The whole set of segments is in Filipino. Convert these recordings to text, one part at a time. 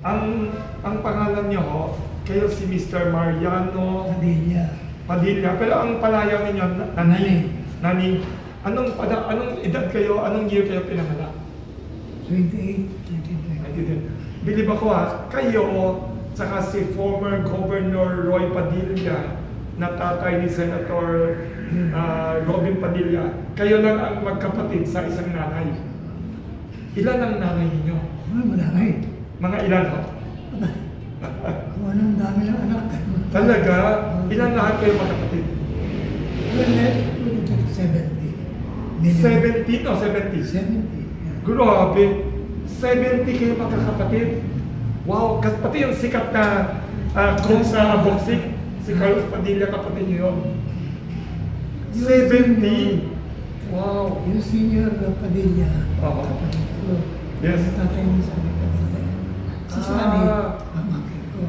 ang pangalan niyo ho, kayo si Mr. Mariano Padilla. Pero ang palayaw ninyo, Nani. Anong edad kayo, anong year kayo pinanganak? 28. Bilib ako kayo, saka si former Governor Roy Padilla, na tatay ni Senator Robin Padilla, kayo lang ang magkapatid sa isang nanay. Ilan ang nanay ninyo? Marami. Mga ilan ho? Kung anong dami ng anak. Talaga? Ilan lahat kayo magkapatid? 70. 17 o 70? 70. Grabe! 70 kayo magkakapatid? Wow! Pati yung sikat na coach sa boxing, si Carlos Padilla, kapatid niyo yun. 70! Wow! Yung senior Padilla, kapatid ko. Yes. Yung tatay ni Sani Padilla. Si Sani, pamangkin ko.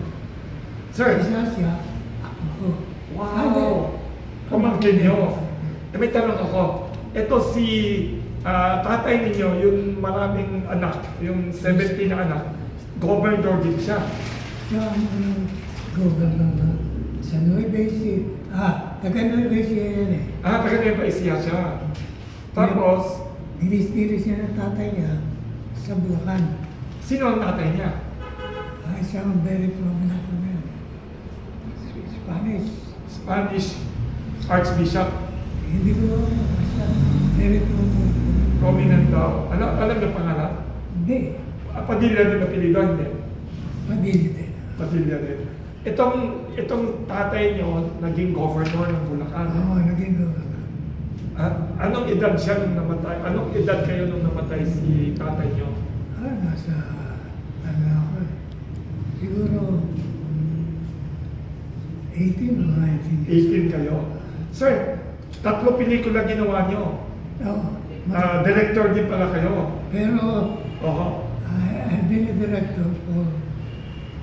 Sir? Si Sasya, ako ko. Wow! Pamangkin niyo. May tanong ako. Ito si tatay ninyo, yung maraming anak, yung 70 na anak, governor din siya. Siya ang governor sa Nueva Ecija. Taga Nueva Ecija yan eh. Taga Nueva Ecija siya. Tapos, ministry siya ng tatay niya sa Bulacan. sino ang tatay niya? Siya ang very prominent na yun. Spanish Archbishop. Hindi ko basta very Prominent daw. Alam niyo pangalan? Hindi. Padilla din apelido, hindi? Padilla din. Padilla din. Itong tatay niyo, naging governor ng Bulacan. Oo, naging governor. Anong edad siya nung namatay? Anong edad kayo nung namatay si tatay niyo? Nasa, ako eh. Siguro, 18 o 19 years. 18 kayo. Sir, 3 pelikula ginawa niyo. Oo. Director din pala kayo. Pero, Oho. I've been a director for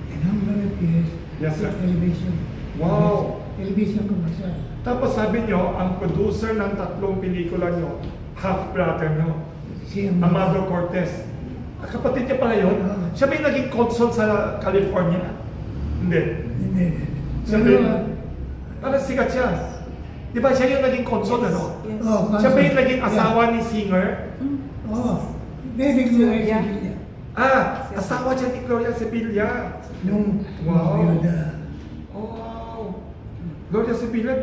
a number of years. Yes, sir. Television. Wow. Television commercial. Tapos sabi niyo, ang producer ng 3 pelikula niyo, half-brother niyo, Si Amado Cortez. Kapatid niya pala yun. Siya ba yung naging consul sa California? Hindi. Hindi. Sabi, parang sikat siya. Di ba siya yung naging consul, ano? Yes. Siya ba yung naging asawa ni singer? Very Gloria Sevilla. Asawa siya ni Gloria Sevilla. Nung Wow. Yuda. Wow. Gloria Sevilla,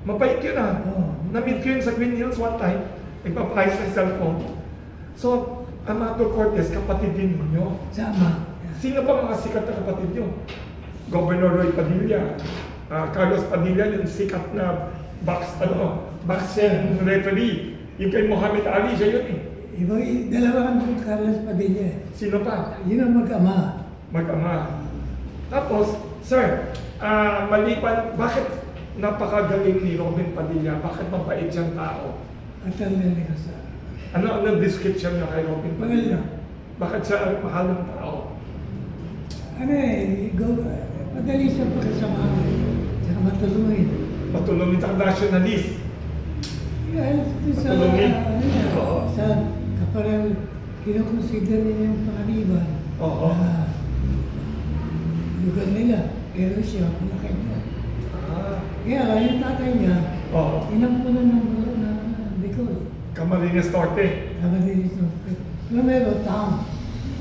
mabait yun Na-meet ko yun sa Green Hills one time. Nagpapayos sa cellphone. So, Amado Cortez, kapatid din ninyo. Sama. Sino pa mga sikat na kapatid nyo? Governor Roy Padilla, Carlos Padilla, yung sikat na boxing referee. Yung kay Muhammad Ali, siya yun eh. Dalawa kang Carlos Padilla. Sino pa? Yun ang mag-ama. Mag-ama. Tapos, sir, maliban, bakit napakagaling ni Robin Padilla? Bakit mabait siyang tao? At ang sa Ano description niya kay Robin Padilla? Bakit siya mahal ng tao? Madali siya pagkasamahan. Tsaka matulungin. Matulungin sa nationalist. Matulungin. Sa kaparang kinukonsider niya yung pangaliban. Lugar nila. Pero siya, kumakain niya. Kaya yung tatay niya, inampunan ng Bicol. Camarines Norte. Camarines Norte. Numero town.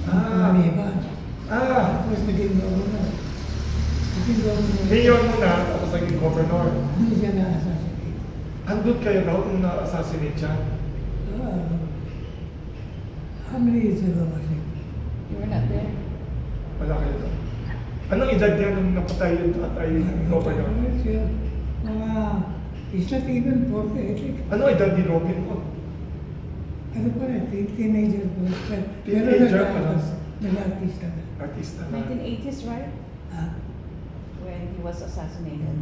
Pangaliban. Tapos naging governor. Mayor muna, tapos naging governor. Hindi siya na-assassinate. Andun kayo daw nung na-assassinate siya? How many years ago was it? You were not there? Wala kayo daw. Anong edad niya nung napatay yung tatay yung governor? It's not even 40, I think. Anong edad ni Robin mo? Ano pa rin, teenager po. Teenager pa lang. Nag-artista na. Artista na. 1980s, right? When he was assassinated.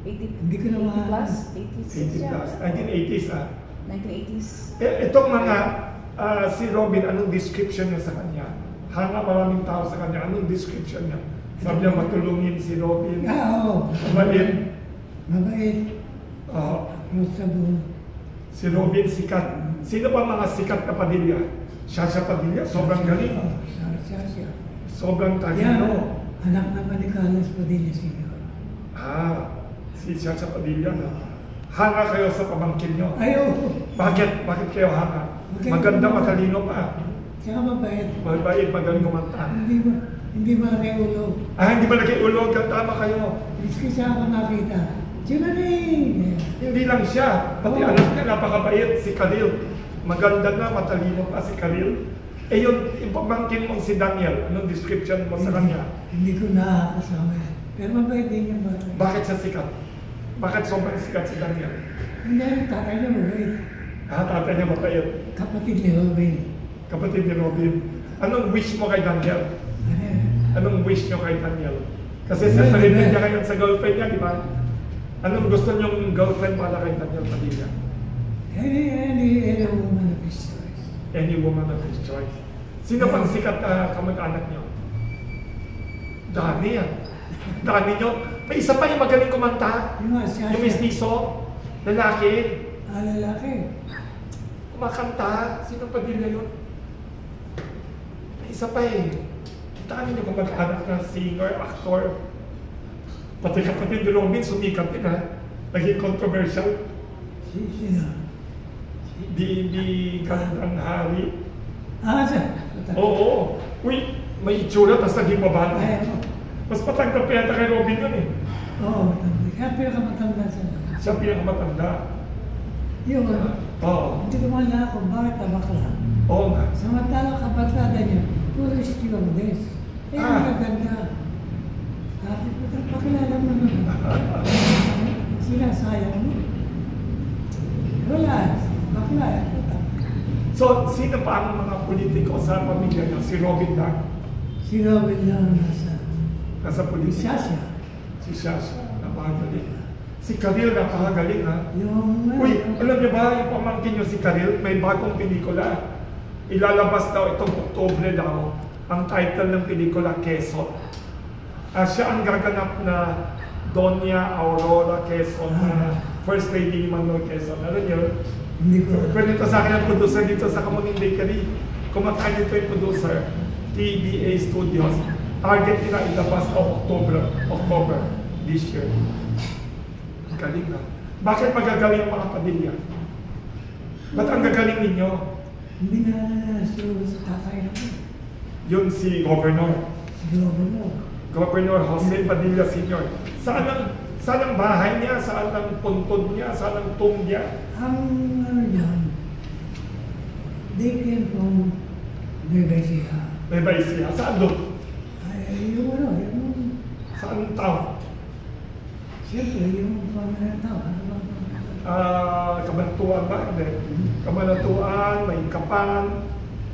80, Hindi ko na 80 plus? 86 80 plus. yeah. 1980s 1980s. Itong mga, si Robin, anong description niya sa kanya? Hanga maraming tao sa kanya, anong description niya? Sabi niya matulungin si Robin. Oo. Mabait. Mabait. Masabon. Si Robin sikat. Sino pa mga sikat na Padilla? Shasha Padilla, sobrang galing. Siya. Sobrang Yan, talino. anak naman ni Carlos Padilla Sr. Si Chacha Padilla. Hanga kayo sa pamangkin nyo. Ayaw. Bakit? Bakit kayo hanga? Maganda, matalino pa. Tsaka mabait. Mabait, magaling kumanta. Hindi ba ulo? Hindi ba nag-iulog? Tama kayo. Miski siya ako nakita. Sila rin. Hindi lang siya. Pati Oo. anak niya, napakabait, si Khalil. Maganda na, matalino pa si Khalil. Yung pamangkin mong si Daniel, anong description mo sa kanya? Hindi ko nakakasama yan. Pero mabait din yung bata. Bakit siya sikat? Bakit sobrang sikat si Daniel? Hindi, tatay niya mabait. Tatay niya mabait. Kapatid ni Robin. Kapatid ni Robin. Anong wish mo kay Daniel? Ano yan? Anong wish nyo kay Daniel? Kasi separated niya ngayon sa girlfriend niya, di ba? Anong gusto niyong girlfriend para kay Daniel Padilla? Any woman of his choice. Any woman of his choice. Sino pang sikat na kamag-anak niyo? Dami yan. Dami niyo. May isa pa yung magaling kumanta. Yung mistiso. Lalaki. Lalaki. Kumakanta. Sino Padilla yun? May isa pa eh. Dami niyo kamag-anak na singer, actor. Pati kapatid ni Robin, sumikat din ha. Naging controversial. Sino? Di Gandang Hari. Siya. Oo. Uy, may itsura, tapos naging babae. Ayaw. Mas patangkap pa yata kay Robin yun eh. Oo, matanda. Kaya pinakamatanda siya. Siya pinakamatanda. Yun. Oo. Hindi ko malala kung bakit tabakla. Oo nga. Samantala kabatlada niya, puro stewardess. Ang gaganda. Pakilala mo naman. Sinasayang mo. Wala. Bakla. So, sino pa ang mga politiko sa pamilya niya? Si Robin lang. Si Robin lang Nasa politika. Si Shasha. Napakagaling. Si Khalil, napakagaling ha. Uy, alam niyo ba, yung pamangkin niyo si Khalil, may bagong pelikula. Ilalabas daw itong Oktubre daw. Ang title ng pelikula, Quezon. Siya ang gaganap na Doña Aurora Quezon, na First Lady ni Manuel Quezon. Alam niyo? Hindi ko. Pwede sa akin ang producer dito sa Kamuning Bakery. Kumakain dito yung producer, TBA Studios. Target nila ilabas o October this year. Galing na. Bakit magagaling ang mga Padilla? Ba't ang gagaling ninyo? Hindi na siguro sa tatay naman. Yun si Governor. Siguro. Governor Jose Padilla Sr. Saan ang bahay niya? Saan ang puntod niya? Saan ang tomb niya? Ang ano yan, they came from Nueva Ecija. Nueva Ecija. Saan doon? Ay, yung Saan town? siyempre, yung pamalang tao. Ano bang Kabanatuan ba? Hindi. Kabanatuan, may Kapan,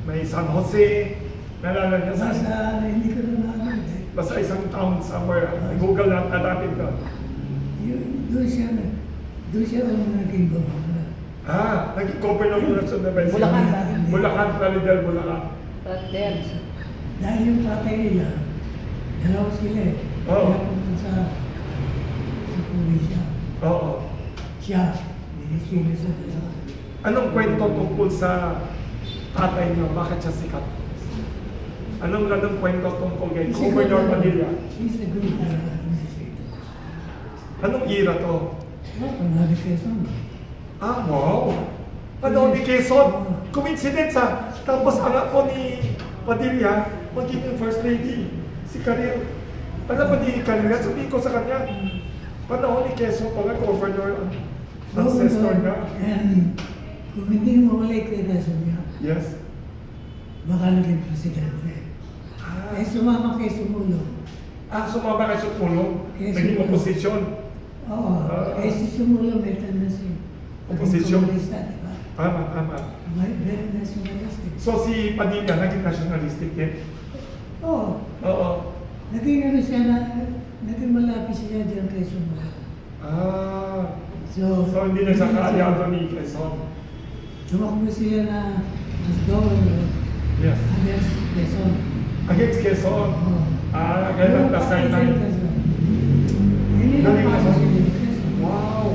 may San Jose. Nalala niya saan? Hindi ko na naalala. Basta isang town somewhere. Google lang, hanapin ko. Doon siya ang naging gobernador. Naging governor muna sa Nueva Ecija. Bulacan. Bulacan, Plaridel, Bulacan. Then, Dahil yung tatay nila, dalawa sila eh. Oo. Pinapunta sa probinsya. Oo. Siya, binisino sa dalawa. Anong kwento tungkol sa tatay niyo? Bakit siya sikat? Anong kwento tungkol kay Governor Padilla? He's a good administrator. Anong era to? Panahon ni Quezon. Wow! Panahon ni Quezon. Coincidence ha. Tapos anak ko ni Padilla, magiging first lady. Si Khalil. Alam ba ni Khalil? Sabihin ko sa kanya, panahon ni Quezon pala, governor ang ancestor na. And kung hindi mo wala ikredasan niya, Yes. baka naging presidente. Eh, sumama kay Sumulong. Sumama kay Sumulong. Yes, Naging Sumulong. oposisyon. Oo. Eh, si Sumulong may tendency. Oposisyon. Komunista, di ba? Tama. Very nationalistic. So si Padilla naging nationalistic din? Oo. Oo. Naging ano siya na, naging malapit siya dyan kay Sumulong. So hindi na siya kaalyado ni Quezon? Tumakbo sila na as governor Yes. against Quezon. Against Quezon? Oo. Kaya nagtasay na yun. Hindi na Galing pasok naman. sila ni Quezon. Wow!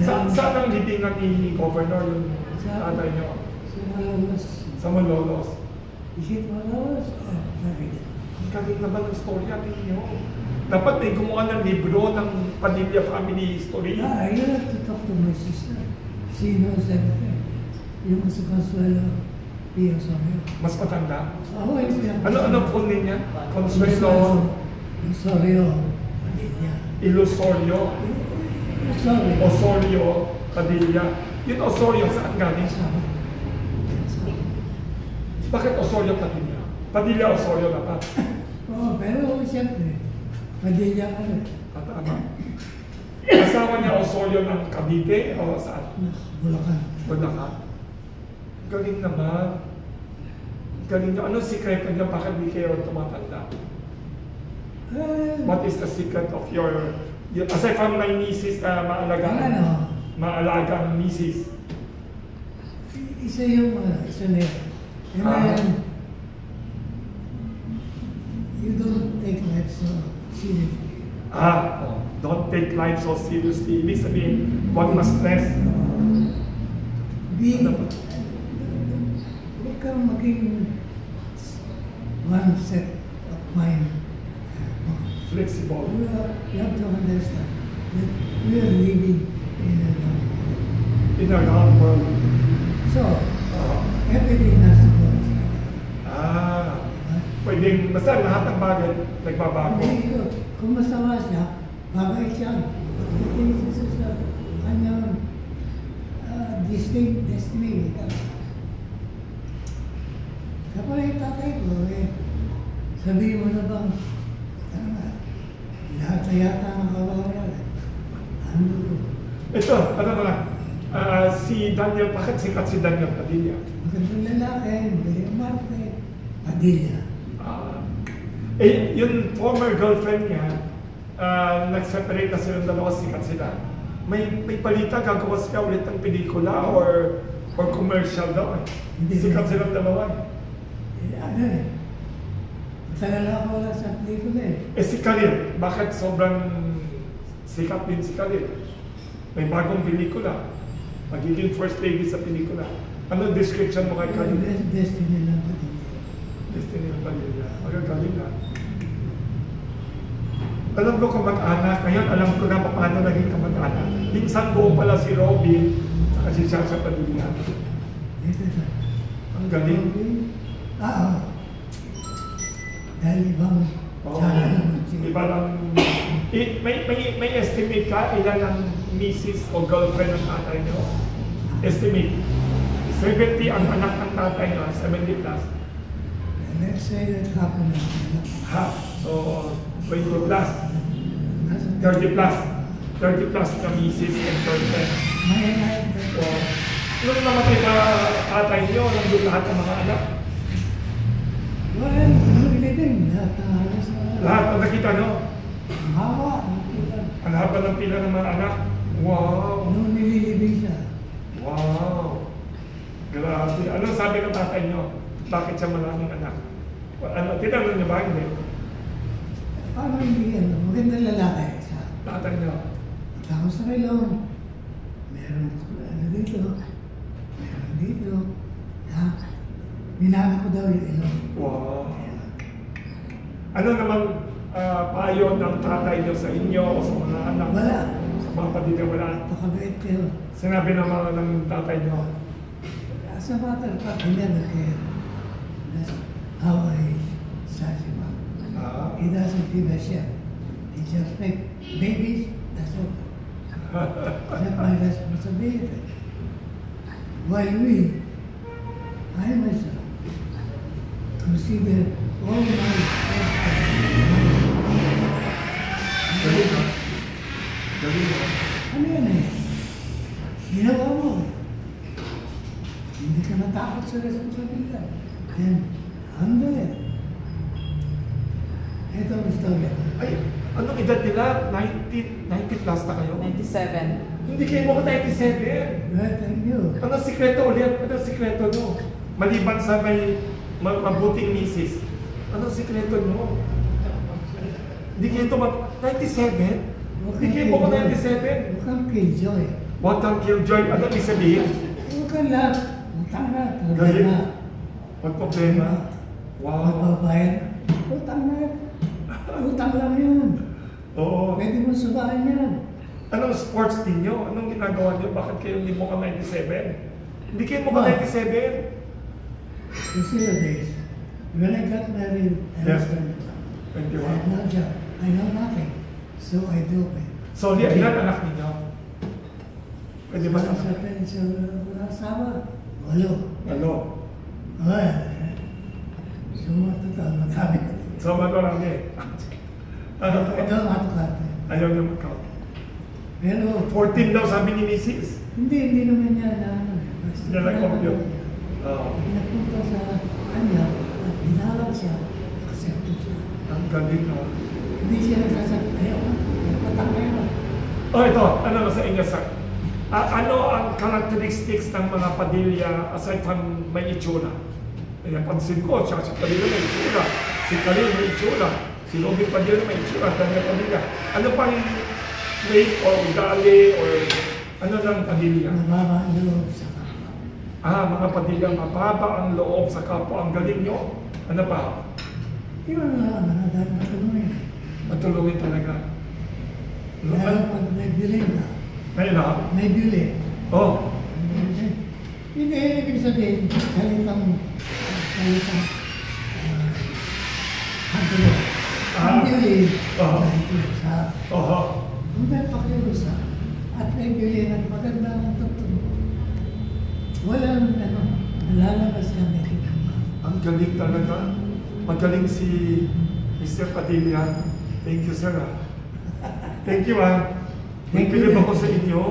Saan ang libingan ni Governor yung tatay niyo? Sa Malolos. Sa Malolos. Is it Malolos? Sabi niya. Galing naman ang storya ninyo. Dapat may gumawa ng libro ng Padilla family history. I have to talk to my sister. She knows everything. Yung sa Consuelo Pia Osorio. Mas matanda? Oo, yun. Ano full name niya? Consuelo Osorio Padilla. Ilusorio Osorio Padilla. Yun Osorio, saan galing? Bakit Osorio Padilla? Padilla Osorio dapat. Oo, pero siyempre, Padilla ka rin. Tama. Asawa niya Osorio ng Cavite o saan? Bulacan. Bulacan. Galing naman. Galing niyo. Anong sikreto niya? Bakit di kayo tumatanda? What is the secret of your aside from my nieces na maalagang nieces? Isa yung isa na yun. And then, you don't take life so seriously. Don't take life so seriously. Ibig sabihin, huwag ma-stress. Huwag kang maging one set of mind. Flexible. You have to understand that we are living in a round world. So, everything has to go. Pwedeng, basta lahat ng bagay nagbabago. Kung masama siya, babait siya. Ito sa kanyang distinct destiny. Kapag yung tatay ko, sabihin mo na bang, lahat na yata ng kawalan. Ano ko? Ito, ano na, si Daniel, bakit sikat si Daniel Padilla? Magandang lalaki, magaling umarte, Padilla. Yung former girlfriend niya, nag-separate na silang dalawa, sikat sila. May palita, gagawa sila ulit ng pelikula or commercial daw eh. Sikat silang dalawa eh. Matagal ako wala sa pelikula eh. Si Khalil, bakit sobrang sikat din si Khalil? May bagong pelikula. Magiging first lady sa pelikula. Ano description mo kay Khalil? Destiny lang Padilla. Destiny lang Padilla. Magagaling na. Alam ko kamag-anak. Ngayon alam ko na paano naging kamag-anak. Minsan buo pala si Robin at si Chacha Padilla. Ang galing. Dahil ibang iba lang. May estimate ka ilan ang misis o girlfriend ng tatay nyo? Estimate. 70 ang anak ng tatay nyo, 70 plus. Let's say that happened. Half. So, 20 plus. 30 plus. 30 plus na misis and girlfriend. So, nung namatay pa tatay nyo, nandun lahat ng mga anak? Well, living, lahat ang nakita nyo? Ang haba, nakita. Ang haba ng pila ng mga anak? Wow! Nung nililibing siya. Wow! Grabe. Anong sabi ng tatay nyo? Bakit siya maraming anak? Tinanong nyo ba? Hindi. Paano hindi yan? Magandang lalaki sa tatay nyo. Tapos sa ilong. Meron dito. Meron dito. Minahal ko daw yung ilong. Wow! Ano naman payo ng tatay nyo sa inyo o sa mga anak? Wala. Sa mga Padilla, wala? Pakabait kayo. Sinabi ng mga ng tatay nyo? As a matter of fact, he never cared. That's how I start him up. He doesn't give a shit. He just make babies, that's all. That's my responsibility. While I myself, consider all my Galing na. Galing na. ano yan eh? Ginawa mo. Hindi ka natakot sa responsibilidad. Then, handle it. Ito ang istorya. Ay, anong edad nila? 90 plus na kayo? 97. Hindi kayo mo 97. Well, thank you. Anong sikreto ulit? Anong sikreto nyo? Maliban sa may mabuting misis. Anong sikreto nyo? Hindi kayo ito 97? Hindi kayo mo 97? Huwag kang killjoy. Huwag kang killjoy. Ano ibig sabihin? Huwag kang lahat. Magtanga. Galing. Huwag problema. Wow. Magbabayan. Utang na yan. Utang lang yun. Oo. Pwede mo subahin yan. Anong sports ninyo? Anong ginagawa niyo? Bakit kayo hindi mo ka 97? Hindi kayo mo ka 97? You see the days. When I got married, I was Yeah. 21. I had no job. I know nothing. So I do it. So, ilan anak ninyo? Pwede ba Sa anak? wala asawa. Walo. Ano? Well, so matutal, madami. So, marami. Ano po? Ito matukarte. Ayaw niyo magkaw. Pero, 14 daw sabi ni Mrs. hindi naman niya na ano. Basta Hindi na nag-compute. niya. Oo. Pag nagpunta sa kanya, at hinalang siya, accepted siya. Ang galing na. Hindi siya nagsasabi, ayaw ka, patang na yun. Oh, ito. Ano sa inyo, sir? Ano ang characteristics ng mga Padilla aside from may itsura? Napansin ko, siya si Kalina may itsura. Si Kalina may itsura. Si Robin Padilla may itsura. Daniel Padilla. Ano pang trait or ugali or ano ng Padilla? Nababa ang loob sa kapwa. Mga Padilla, mababa ang loob sa kapwa. Ang galing nyo. Ano pa? Yun lang, dahil matulungin. Matulungin talaga. Pero pag may bilhin na, Ngayon ha? may bilhin. Oh. Hindi, ibig sabihin, salitang haglo. Ang bilhin, sa Oho. kung may pakiusa at may bilhin at maganda ang tutulong. Walang nalalabas kami. Ang galing talaga. Magaling si Mr. Padilla. Thank you, sir. Thank you, Thank you, Pinipilip sir. ako sa inyo.